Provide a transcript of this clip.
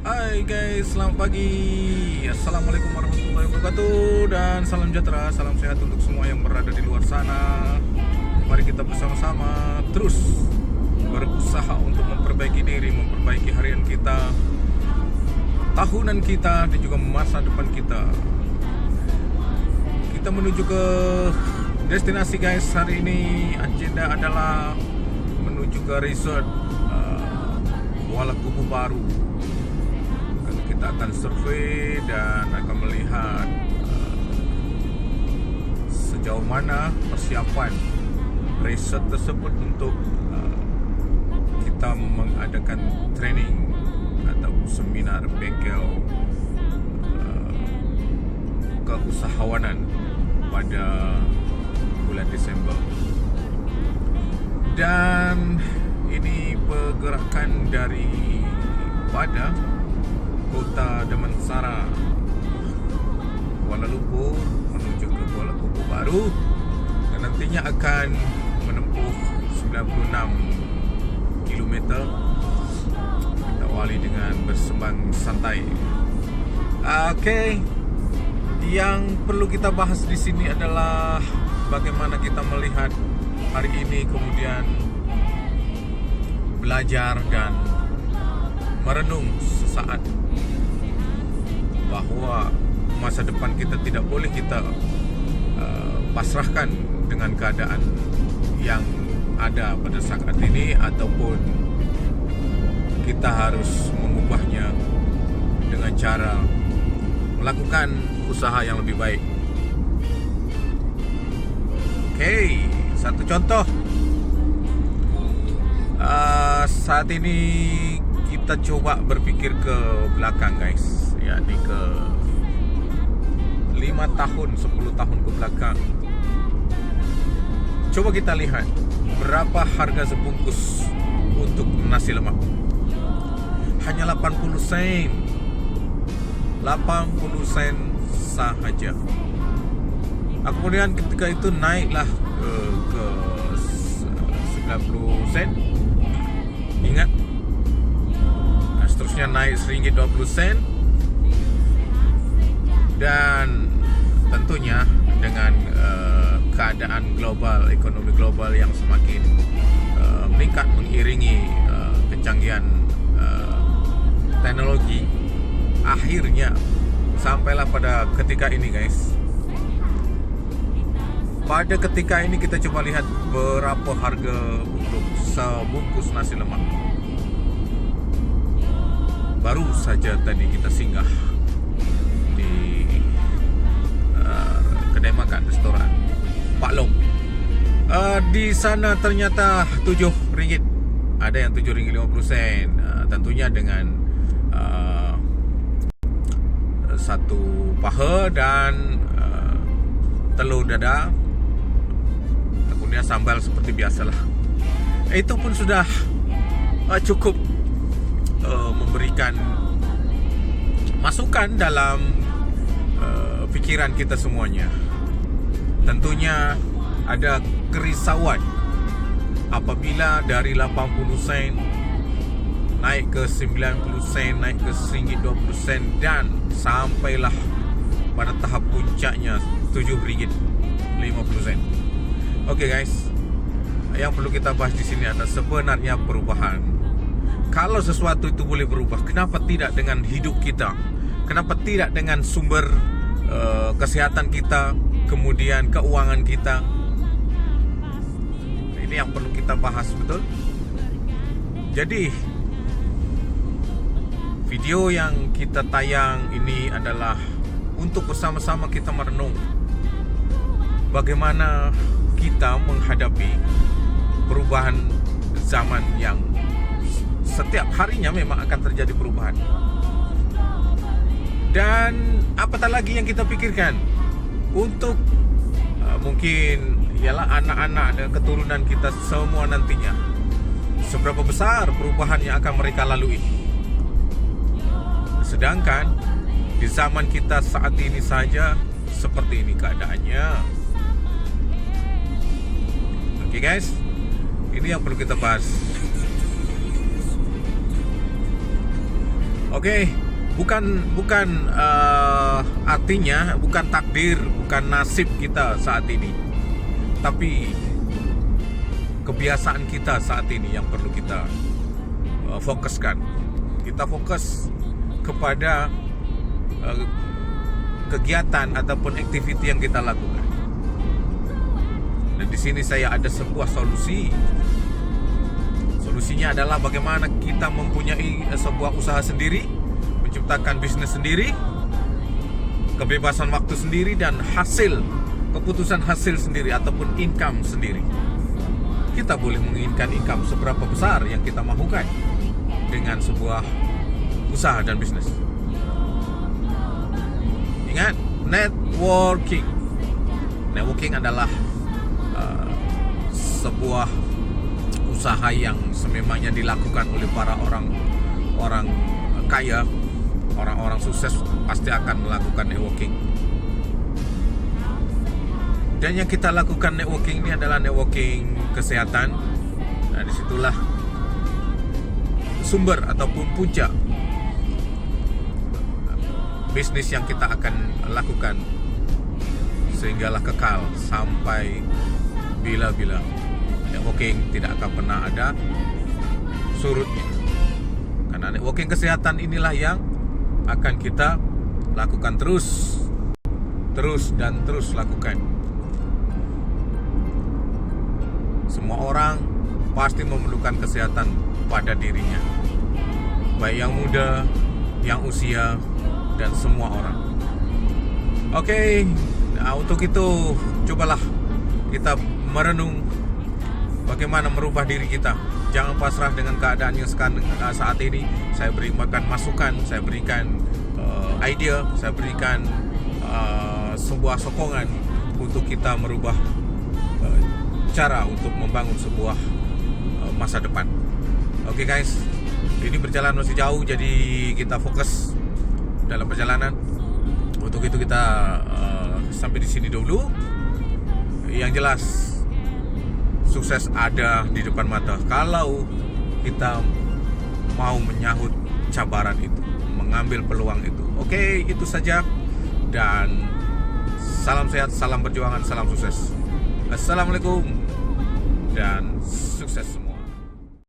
Hai guys, selamat pagi. Assalamualaikum warahmatullahi wabarakatuh. Dan salam sejahtera, salam sehat untuk semua yang berada di luar sana. Mari kita bersama-sama terus berusaha untuk memperbaiki diri, memperbaiki harian kita, tahunan kita, dan juga masa depan kita. Kita menuju ke destinasi guys. Hari ini agenda adalah menuju ke resort Kuala Kubu Baru. Kita akan survei dan akan melihat sejauh mana persiapan resort tersebut untuk kita mengadakan training atau seminar bengkel keusahawanan pada bulan Desember. Dan ini pergerakan daripada Kota Damansara, Kuala Lumpur menuju ke Kuala Kubu Baru, dan nantinya akan menempuh 96 km. Kita awali dengan bersembang santai. Oke. Yang perlu kita bahas di sini adalah bagaimana kita melihat hari ini, kemudian belajar dan merenung sesaat bahwa masa depan kita tidak boleh kita pasrahkan dengan keadaan yang ada pada saat ini, ataupun kita harus mengubahnya dengan cara melakukan usaha yang lebih baik. Oke, satu contoh. Saat ini kita coba berpikir ke belakang guys, yakni ke 5 tahun, 10 tahun ke belakang. Coba kita lihat berapa harga sebungkus untuk nasi lemak. Hanya 80 sen. 80 sen sahaja. Kemudian ketika itu naiklah ke 90 sen. Ingat, seterusnya naik RM1.20. Dan tentunya dengan keadaan global, ekonomi global yang semakin meningkat mengiringi kecanggihan teknologi, akhirnya sampailah pada ketika ini guys. Pada ketika ini kita coba lihat berapa harga untuk sebungkus nasi lemak. Baru saja tadi kita singgah di kedai makan, restoran Pak Long. Di sana ternyata RM7. Ada yang RM7.50. Tentunya dengan satu paha dan telur dadar, kemudian sambal seperti biasalah. Itu pun sudah cukup memberikan masukan dalam pikiran kita semuanya. Tentunya ada kerisauan apabila dari 80 sen naik ke 90 sen, naik ke RM1.20, dan sampailah pada tahap puncaknya RM7.50. Oke guys, yang perlu kita bahas di sini adalah sebenarnya perubahan. Kalau sesuatu itu boleh berubah, kenapa tidak dengan hidup kita? Kenapa tidak dengan sumber kesehatan kita, kemudian keuangan kita? Ini yang perlu kita bahas, betul? Jadi video yang kita tayang ini adalah untuk bersama-sama kita merenung bagaimana kita menghadapi perubahan zaman yang setiap harinya memang akan terjadi perubahan. Dan apatah lagi yang kita pikirkan untuk mungkin ialah anak-anak dan keturunan kita semua nantinya. Seberapa besar perubahan yang akan mereka lalui. Sedangkan di zaman kita saat ini saja seperti ini keadaannya. Oke guys, ini yang perlu kita bahas. Oke, bukan artinya bukan takdir, bukan nasib kita saat ini, tapi kebiasaan kita saat ini yang perlu kita fokuskan. Kita fokus kepada kegiatan ataupun aktiviti yang kita lakukan. Dan di sini saya ada sebuah solusi. Solusinya adalah bagaimana kita mempunyai sebuah usaha sendiri, menciptakan bisnis sendiri, kebebasan waktu sendiri, dan keputusan hasil sendiri ataupun income sendiri. Kita boleh menginginkan income seberapa besar yang kita mahukan dengan sebuah usaha dan bisnis. Ingat, networking. Networking adalah sebuah usaha yang sememangnya dilakukan oleh para orang kaya, orang-orang sukses pasti akan melakukan networking. Dan yang kita lakukan networking ini adalah networking kesehatan. Nah, disitulah sumber ataupun puncak bisnis yang kita akan lakukan sehinggalah kekal sampai bila-bila. Networking tidak akan pernah ada surutnya, karena networking kesehatan inilah yang akan kita lakukan terus lakukan. Semua orang pasti memerlukan kesehatan pada dirinya, baik yang muda, yang usia, dan semua orang. Oke, nah untuk itu cobalah kita merenung bagaimana merubah diri kita. Jangan pasrah dengan keadaan yang saat ini. Saya berikan masukan, saya berikan idea, saya berikan sebuah sokongan untuk kita merubah cara untuk membangun sebuah masa depan. Oke guys, ini berjalan masih jauh, jadi kita fokus dalam perjalanan. Untuk itu kita sampai di sini dulu. Yang jelas sukses ada di depan mata kalau kita mau menyahut cabaran itu, mengambil peluang itu. Oke, itu saja. Dan salam sehat, salam perjuangan, salam sukses. Assalamualaikum dan sukses semua.